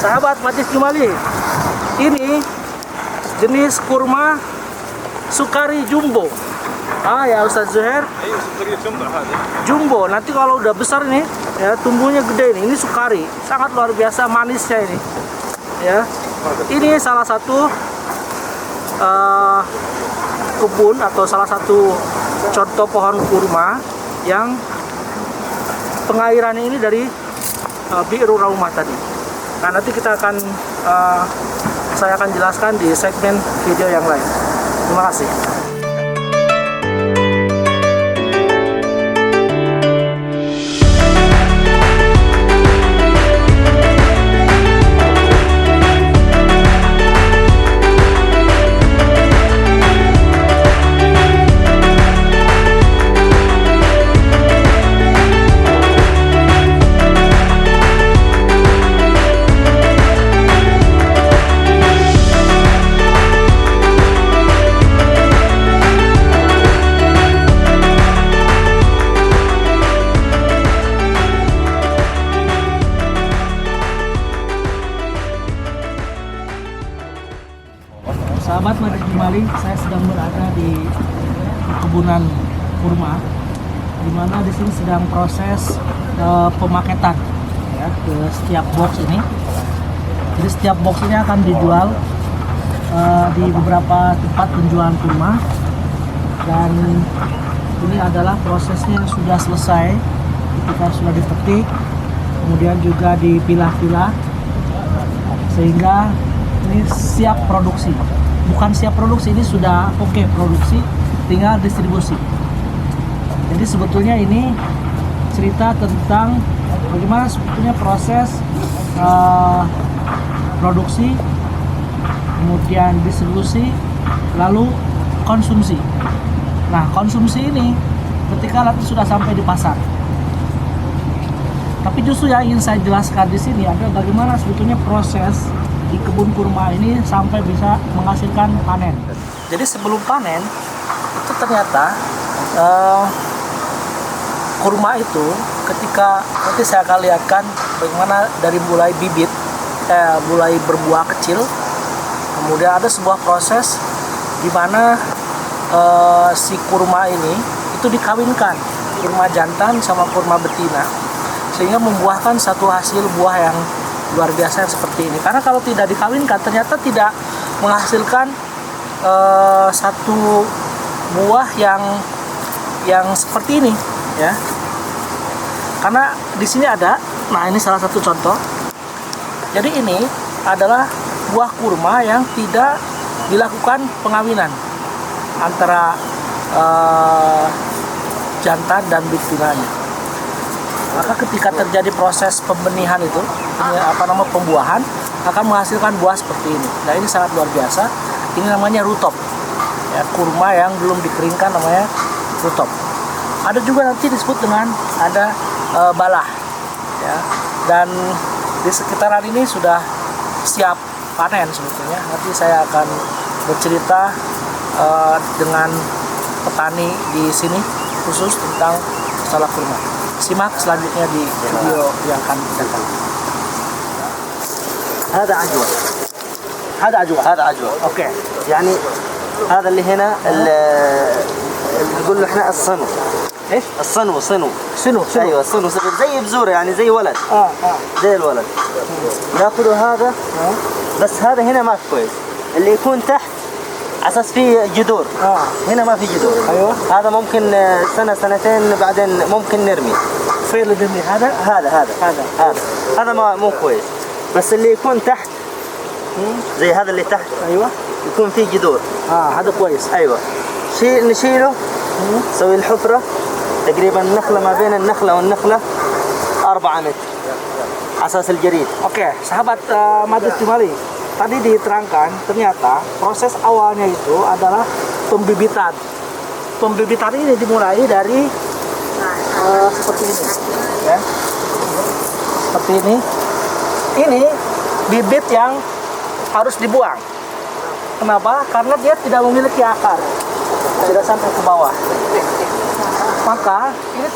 Sahabat Majlis Jumali, ini jenis kurma Sukari Jumbo. Ya Ustaz Zuhair. Jumbo. Nanti kalau udah besar nih, ya tumbuhnya gede nih. Ini Sukari, sangat luar biasa manisnya ini. Ya, ini salah satu kebun atau salah satu contoh pohon kurma yang pengairannya ini dari Bi'ru Raumah tadi. Nah, nanti kita akan saya akan jelaskan di segmen video yang lain. Terima kasih. Sahabat Majlis Jumali, saya sedang berada di kebunan kurma, di mana di sini sedang proses pemaketan ya, ke setiap box ini. Jadi setiap box ini akan dijual di beberapa tempat penjualan kurma, dan ini adalah prosesnya yang sudah selesai ketika sudah dipetik, kemudian juga dipilah-pilah sehingga ini siap produksi. Bukan siap produksi, ini sudah oke produksi, tinggal distribusi. Jadi sebetulnya ini cerita tentang bagaimana sebetulnya proses produksi, kemudian distribusi, lalu konsumsi. Nah, konsumsi ini ketika nanti sudah sampai di pasar. Tapi justru yang ingin saya jelaskan di sini adalah bagaimana sebetulnya proses di kebun kurma ini sampai bisa menghasilkan panen. Jadi sebelum panen itu ternyata kurma itu ketika nanti saya akan lihatkan bagaimana dari mulai bibit, mulai berbuah kecil, kemudian ada sebuah proses di mana si kurma ini itu dikawinkan, kurma jantan sama kurma betina, sehingga membuahkan satu hasil buah yang luar biasa yang seperti ini. Karena kalau tidak dikawinkan ternyata tidak menghasilkan satu buah yang seperti ini ya. Karena di sini ada, nah ini salah satu contoh. Jadi ini adalah buah kurma yang tidak dilakukan pengawinan antara jantan dan betinanya. Maka ketika terjadi proses pembenihan itu, pembuahan, akan menghasilkan buah seperti ini. Nah, ini sangat luar biasa. Ini namanya rutop. Ya, kurma yang belum dikeringkan namanya rutop. Ada juga nanti disebut dengan ada balah. Ya. Dan di sekitaran ini sudah siap panen sebetulnya. Nanti saya akan bercerita dengan petani di sini khusus tentang masalah kurma. Simak selanjutnya di video yang akan kita datang. هذا عجوة. هذا عجوة. هذا عجوة. اوكي. يعني هذا اللي هنا نقول له احنا الصنو. ايش؟ الصنو صنو. شنو؟ ايوه الصنو زي بزوره يعني زي ولد. زي الولد. ناخذه هذا بس هذا هنا ما كويس. اللي يكون تحت على اساس فيه جذور. هنا ما في جذور. ايوه. هذا ممكن سنة سنتين بعدين ممكن نرمي. فين اللي نرمي؟ هذا ما مو كويس. بس اللي يكون تحت زي هذا اللي تحت. ايوه. يكون فيه جذور. هذا كويس. ايوه. نشيله نسوي الحفرة تقريبا النخلة ما بين النخلة والنخلة 4 متر asas الجريد. Oke, sahabat Majlis Jumali, tadi diterangkan ternyata proses awalnya itu adalah pembibitan. Pembibitan ini dimulai dari seperti ini, ya. Seperti ini. Ini bibit yang harus dibuang. Kenapa? Karena dia tidak memiliki akar, tidak sampai ke bawah. Maka ini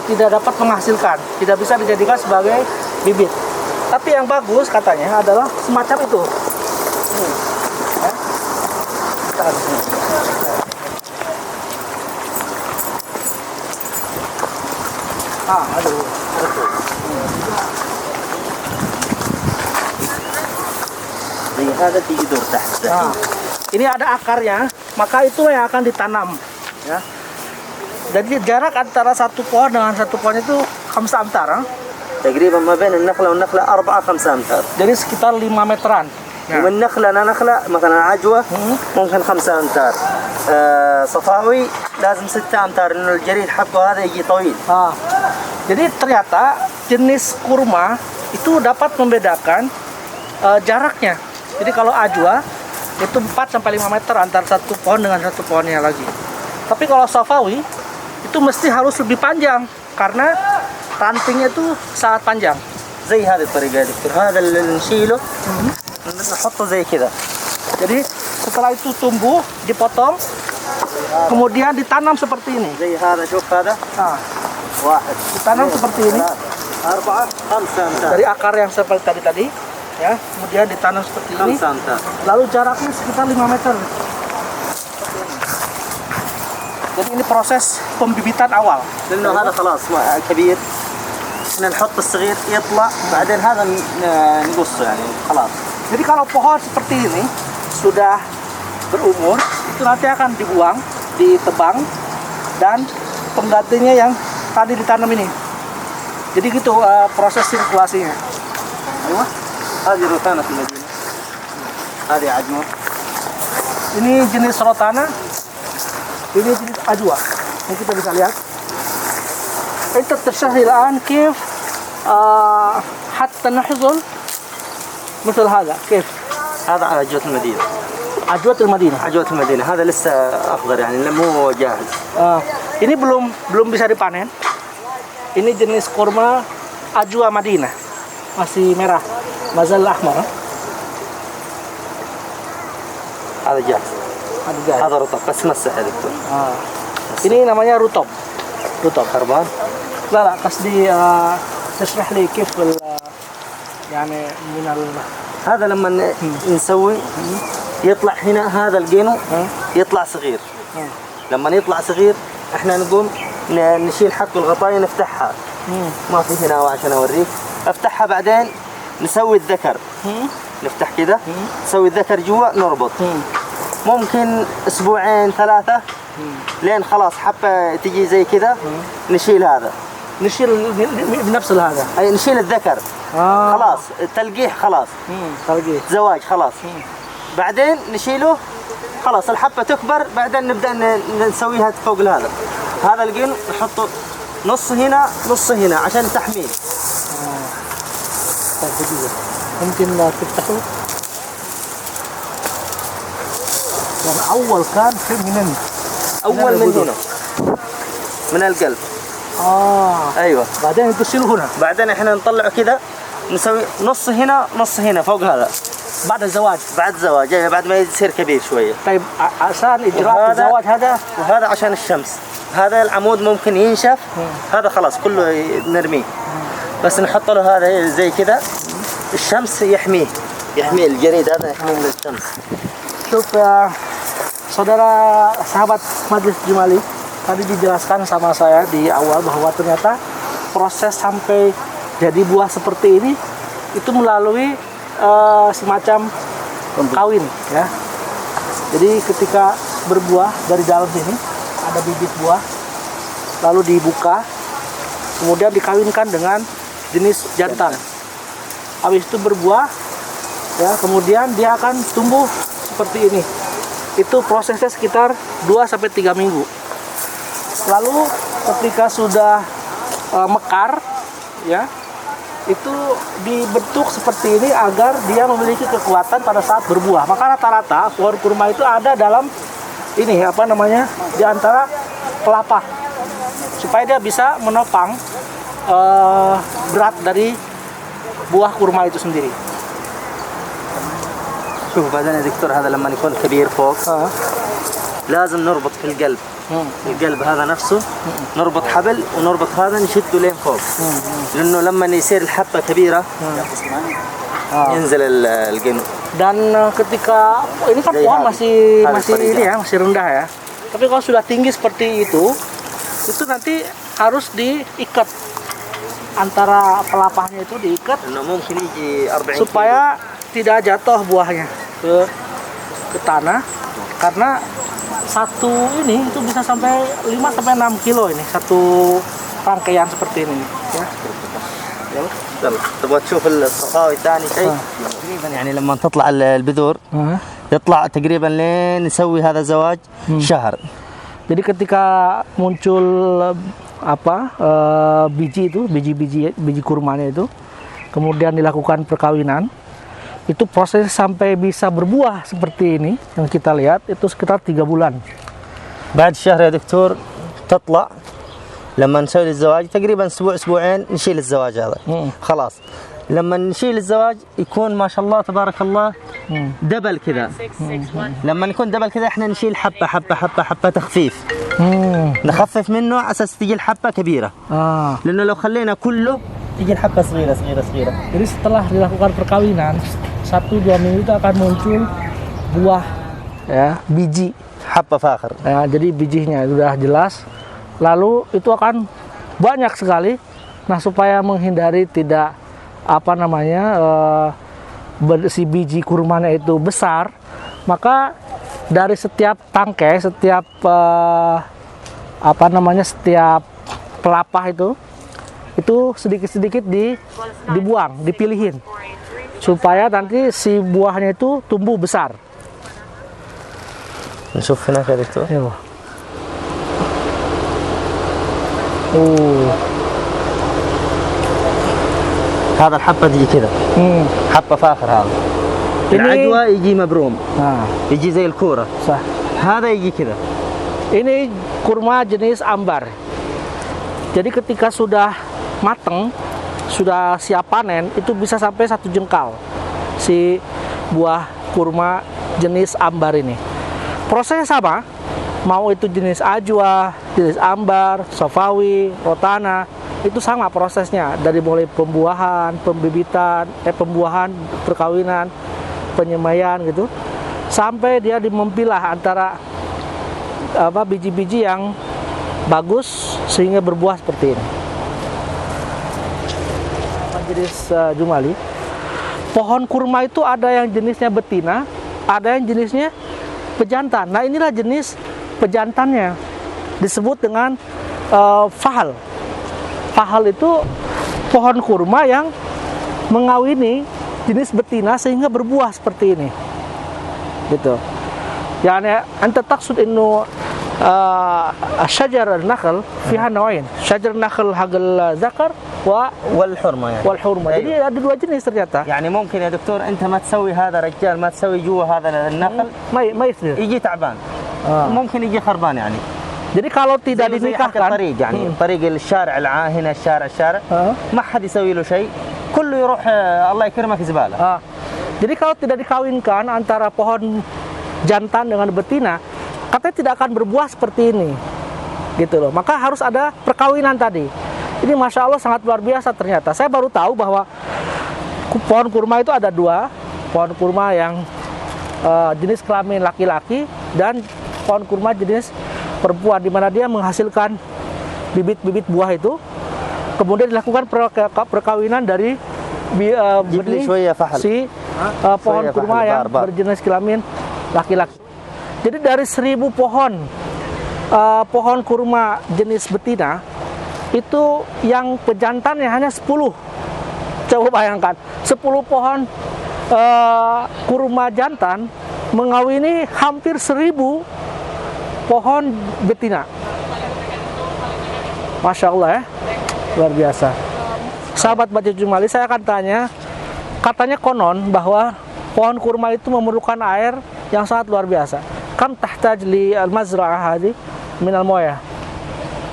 tidak dapat menghasilkan, tidak bisa dijadikan sebagai bibit. Tapi yang bagus katanya adalah semacam itu. Ya. Aduh. زي هذا في جذور تحت. Ini ada akarnya, maka itu yang akan ditanam. Ya. Jadi jarak antara satu pohon dengan satu pohon itu 5 amtar. تقريبا ما بين النخلة والنخلة 4-5 أمتار. Jadi sekitar 5 meteran. ومن نخلة لنخلة مثلا عجوة ممكن 5 أمتار. صفاوي لازم 6 أمتار لأنه الجريد حقه هذا يجي طويل. Jadi ternyata jenis kurma itu dapat membedakan jaraknya. Jadi kalau ajwa itu 4-5 meter antara satu pohon dengan satu pohonnya lagi. Tapi kalau safawi itu mesti harus lebih panjang karena rantingnya itu sangat panjang. زي هذه الطريقة يا دكتور. هذا اللي نشيله نحطه زي كذا. Jadi setelah itu tumbuh, dipotong, kemudian ditanam seperti ini. زي هذا شوف هذا. واحد. Ditanam seperti ini. 4-5 أمتار. Dari akar yang seperti tadi, ya, kemudian ditanam seperti ini. 5 أمتار. Lalu jaraknya sekitar 5 meter. Jadi ini proses pembibitan awal. لأنه هذا خلاص كبير. احنا نحط الصغير يطلع بعدين هذا نقصه يعني خلاص. Jadi kalau pohon seperti ini sudah berumur, itu nanti akan dibuang, ditebang, dan penggantinya yang tadi ditanam ini. Jadi gitu proses sirkulasinya. أيوة. هذه روتانا في المدينة. هذه عجوة. Ini jenis rotana, ini jenis ajwa. Ini kita bisa lihat. أنت تشتغل الآن كيف حتى نحصل مثل هذا كيف؟ هذا عجوة المدينة. عجوة المدينة. عجوة المدينة هذا لسه أخضر يعني مو جاهز. Ini belum bisa dipanen. Ini jenis kurma ajwa Madinah, masih merah, mazal ahmar. هذا جاهز. هذا رطب بس مسح يا دكتور. Ini namanya rutob. Rutob. خربان. لا قصدي تشرح لي كيف يعني من هذا لما نسوي يطلع هنا هذا الجينو يطلع صغير. لما يطلع صغير احنا نقوم نشيل حق الغطاية نفتحها. ما في هنا عشان اوريك. افتحها بعدين نسوي الذكر. نفتح كذا نسوي الذكر جوا نربط. ممكن اسبوعين 3 لين خلاص حبة تجي زي كذا نشيل هذا. نشيل بنفس هذا. اي نشيل الذكر. خلاص التلقيح خلاص. تلقيح. زواج خلاص. بعدين نشيله خلاص الحبة تكبر بعدين نبدأ نسويها فوق هذا. هذا الجن نحطه نص هنا نص هنا عشان تحميه. ممكن تفتحه. يعني أول كان في من أول من هنا من القلب. أيوة. بعدين تشيله هنا. بعدين إحنا نطلعه كذا نسوي نص هنا نص هنا فوق هذا. بعد الزواج. بعد الزواج يعني بعد ما يصير كبير شوية. طيب عشان إجراء الزواج هذا. وهذا عشان الشمس. هذا العمود ممكن ينشف. هذا خلاص كله نرميه. بس نحط له هذا زي كذا الشمس يحميه الجريد هذا يحميه من الشمس. شوف يا saudara sahabat Majelis Jumali, tadi dijelaskan sama saya di awal bahwa ternyata proses sampai jadi buah seperti ini itu melalui semacam kawin ya. Jadi ketika berbuah dari dalam sini ada bibit buah, lalu dibuka, kemudian dikawinkan dengan jenis jantan. Habis itu berbuah, ya kemudian dia akan tumbuh seperti ini. Itu prosesnya sekitar 2-3 minggu. Lalu ketika sudah mekar, ya itu dibentuk seperti ini agar dia memiliki kekuatan pada saat berbuah. Maka rata-rata pohon kurma itu ada dalam ini apa namanya di antara kelapa supaya dia bisa menopang berat dari buah kurma itu sendiri. شوف بعدين يا دكتور هذا لما يكون كبير فوق لازم نربط في القلب. القلب هذا نفسه نربط حبل ونربط هذا نشده لين فوق، لأنه لما يصير الحبة كبيرة ينزل القمح. Dan ketika ini kan pohon masih ini ya, masih rendah ya. Tapi kalau sudah tinggi seperti itu nanti harus diikat, antara pelapahnya itu diikat إنه ممكن يجي 40 supaya tidak jatuh buahnya ke tanah, karena satu ini itu bisa sampai 5 sampai 6 kilo ini satu rangkaian seperti ini ya. يلا تبغى تشوف الصفاوي ثاني شيء تقريبا يعني لما تطلع البذور يطلع تقريبا لين نسوي هذا زواج شهر. Jadi ketika muncul biji kurmanya itu, kemudian dilakukan perkawinan, itu proses sampai bisa berbuah seperti ini yang kita lihat itu sekitar 3 bulan. بعد شهر يا دكتور تطلع لما نسوي الزواج تقريبا اسبوع اسبوعين نشيل الزواج هذا خلاص. لما نشيل الزواج يكون ما شاء الله تبارك الله دبل كذا. لما يكون دبل كذا احنا نشيل حبه حبه حبه حبه تخفيف. نخفف منه على اساس تجي الحبه كبيره. لانه لو خلينا كله تجي الحبه صغيره صغيره صغيره. Jadi setelah dilakukan perkawinan 1-2 minggu itu akan muncul buah ya, biji. حبه فاخر. Ya, jadi bijinya sudah jelas. Lalu itu akan banyak sekali. Nah, supaya menghindari tidak si biji kurmanya itu besar, maka dari setiap tangkai, setiap setiap pelapah itu sedikit-sedikit dibuang, dipilihin supaya nanti si buahnya itu tumbuh besar. نشوف هناك يا دكتور. هذا الحبة تجي كذا. حبة فاخر هذا. العدوى يجي مبروم. يجي زي الكورة. صح. هذا يجي كذا. Ini kurma jenis ambar. Jadi ketika sudah matang, sudah siap panen, itu bisa sampai 1 jengkal si buah kurma jenis ambar ini. Prosesnya sama, mau itu jenis ajwa, jenis ambar, sofawi, rotana, itu sama prosesnya, dari mulai pembuahan, pembibitan, pembuahan, perkawinan, penyemaian gitu, sampai dia memilah antara biji-biji yang bagus sehingga berbuah seperti ini. Jenis Jumali, pohon kurma itu ada yang jenisnya betina, ada yang jenisnya pejantan. Nah, inilah jenis pejantannya, disebut dengan fahal. Fahal itu pohon kurma yang mengawini jenis betina sehingga berbuah seperti ini, gitu. Yani anta taqsud innu syajar al-nakhl fiha nawain, syajar nakhl haqal zakar والحرمة يعني. والحرمة. Jadi ada 2 jenis ternyata. يعني ممكن يا دكتور انت ما تسوي هذا رجال ما تسوي جوا هذا النخل ما يصير. يجي تعبان. ممكن يجي خربان يعني. Jadi kalau tidak dinikahkan, الطريق يعني طريق الشارع هنا الشارع ما حد يسوي له شيء كله يروح الله يكرمك زبالة. Jadi kalau tidak dikawinkan antara pohon jantan dengan betina, katanya tidak akan berbuah seperti ini, gitu loh. Maka harus ada perkawinan tadi. Ini masya Allah sangat luar biasa ternyata. Saya baru tahu bahwa pohon kurma itu ada 2, pohon kurma yang jenis kelamin laki-laki dan pohon kurma jenis perempuan, di mana dia menghasilkan bibit-bibit buah itu, kemudian dilakukan perkawinan dari benih si pohon kurma yang berjenis kelamin laki-laki. Jadi dari 1000 pohon kurma jenis betina itu yang pejantannya hanya 10. Coba bayangkan, 10 pohon kurma jantan mengawini hampir 1000 pohon betina. Masya Allah ya, luar biasa. Sahabat Baca Jumali, saya akan tanya, katanya konon bahwa pohon kurma itu memerlukan air yang sangat luar biasa. Kam tahtaj li al-mazra'ah hadi min al-moya?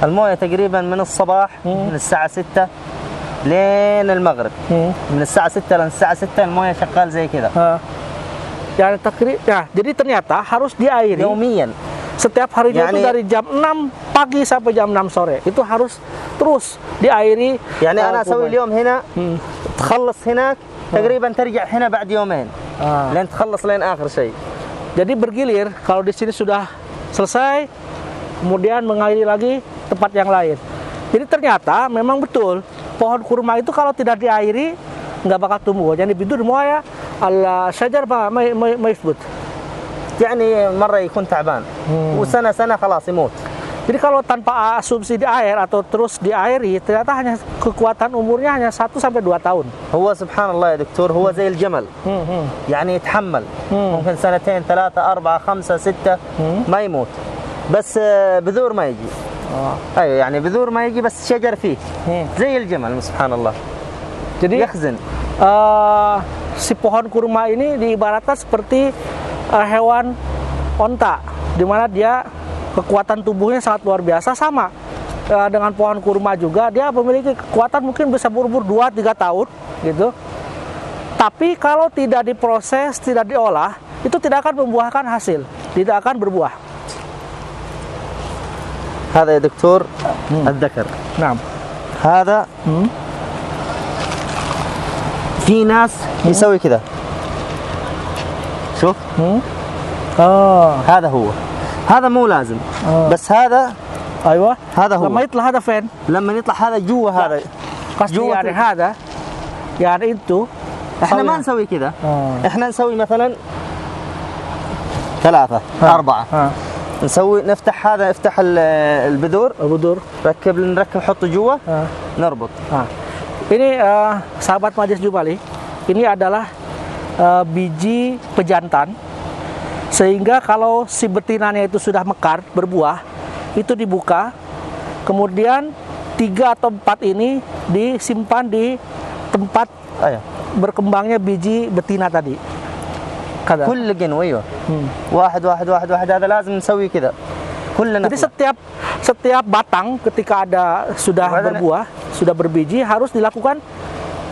المويه تقريبا من الصباح من الساعه 6 لين المغرب. من الساعه 6 للساعه 6 المويه شغال زي كذا. Jadi ternyata harus diairi يوميا Setiap harinya itu Yani- dari jam 6 pagi sampai jam 6 sore. Itu harus terus diairi. يعني أنا أسوي kurma. اليوم هنا تخلص هناك تقريبا ترجع هنا بعد يومين Ah. لين تخلص لين آخر شيء. Jadi bergilir, kalau di sini sudah selesai, kemudian mengairi lagi tempat yang lain. Jadi ternyata memang betul, pohon kurma itu kalau tidak diairi, nggak bakal tumbuh. Jadi bidur moya, al syajar ma yusbut. يعني مرة يكون تعبان وسنة خلاص يموت. Jadi kalau tanpa subsidi air atau terus diairi, ternyata hanya kekuatan umurnya hanya 1 sampai 2 tahun. هو سبحان الله يا دكتور هو زي الجمل يعني يتحمل ممكن 2 3 4 5 6 ما يموت بس بذور ما يجي. ايوه يعني بذور ما يجي بس شجر فيه زي الجمل سبحان الله. Jadi يخزن. Si pohon kurma ini diibaratkan seperti hewan onta, di mana dia kekuatan tubuhnya sangat luar biasa. Sama dengan pohon kurma juga, dia memiliki kekuatan mungkin bisa berumur 2-3 tahun gitu. Tapi kalau tidak diproses, tidak diolah, itu tidak akan membuahkan hasil, tidak akan berbuah. هذا يا دكتور الذكر. Nah, هذا في ناس يسوي كذا شوف هذا هو هذا مو لازم بس هذا أيوة هذا هو لما يطلع هذا فين؟ لما يطلع هذا جوا هذا قصدي جوا يعني هذا يعني انتوا احنا ما نسوي كذا احنا نسوي مثلا 3 4 نسوي نفتح هذا نفتح البذور نركب نحطه جوا نربط. Ini sahabat Majelis Jumali, ini adalah biji pejantan, sehingga kalau si betinanya itu sudah mekar berbuah, itu dibuka, kemudian 3 atau 4 ini disimpan di tempat berkembangnya biji betina tadi. كل قنوة ايوه واحد واحد واحد واحد هذا لازم نسوي كذا كلنا. Jadi setiap batang ketika sudah berbuah, sudah berbiji, harus dilakukan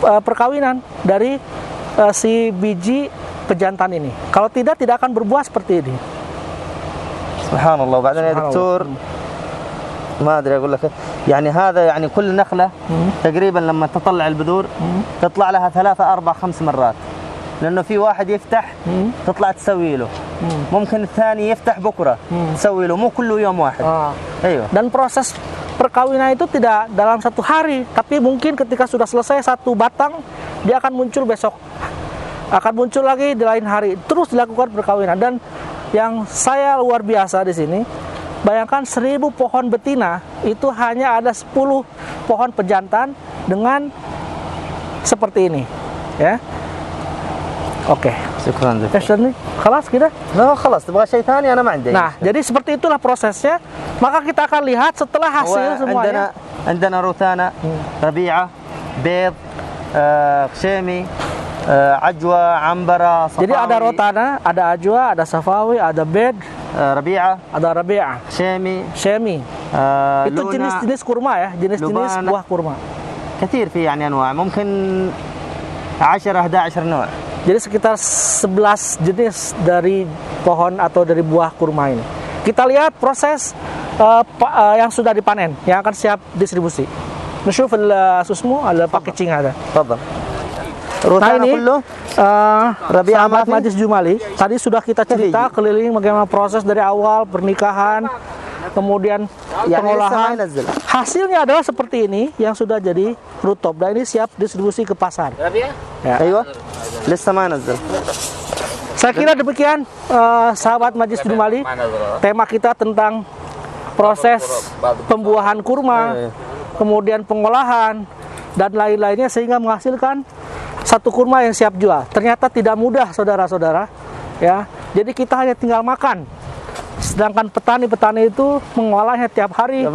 perkawinan dari si biji pejantan ini. Kalau tidak akan berbuah seperti ini. سبحان الله. وبعدين يا دكتور ما ادري اقول لك يعني هذا يعني كل نخله تقريبا لما تطلع البذور تطلع لها 3 4 5 مرات لانه في واحد يفتح تطلع تسوي له ممكن الثاني يفتح بكره تسوي له مو كله يوم واحد. ايوه. Dan proses perkawinan itu tidak dalam 1 hari, tapi mungkin ketika sudah selesai 1 batang, dia akan muncul besok, akan muncul lagi di lain hari, terus dilakukan perkawinan. Dan yang saya luar biasa di sini, bayangkan 1000 pohon betina itu hanya ada 10 pohon pejantan dengan seperti ini, ya. Oke. شكرا لك. ايش nih? خلاص كده? لا خلاص تبغى شيء ثاني انا ما عندي. Nah, jadi seperti itulah prosesnya. Maka kita akan lihat setelah hasil semuanya. عندنا روثانا ربيعه بيض خشيمي عجوه عنبره صفاوي. Jadi ada rotana, ada ajwa, ada safawi, ada bed, ربيعه ada rabi'ah, شيمي itu jenis-jenis kurma ya, jenis-jenis buah kurma. كثير في يعني انواع ممكن 10 11 نوع. Jadi sekitar 11 jenis dari pohon atau dari buah kurma ini. Kita lihat proses yang sudah dipanen, yang akan siap distribusi. نشوف اسمه الباكيجينج هذا. تفضل. Nah ini sahabat Majelis Jumali, tadi sudah kita cerita keliling bagaimana proses dari awal pernikahan, kemudian pengolahan. Hasilnya adalah seperti ini yang sudah jadi rutop, dan ini siap distribusi ke pasar. Ya. لسه ما نزل. Saya kira demikian sahabat Majelis Jumali, tema kita tentang proses pembuahan kurma, kemudian pengolahan dan lain-lainnya sehingga menghasilkan satu kurma yang siap jual. Ternyata tidak mudah, saudara-saudara, ya. Jadi kita hanya tinggal makan. Sedangkan petani-petani itu mengolahnya tiap hari,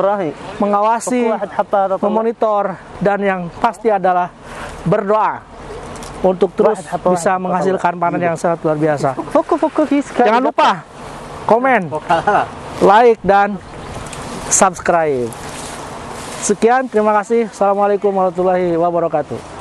mengawasi, memonitor, dan yang pasti adalah berdoa untuk terus bisa menghasilkan panen yang sangat luar biasa. Jangan lupa komen, like, dan subscribe. Sekian, terima kasih. Assalamualaikum warahmatullahi wabarakatuh.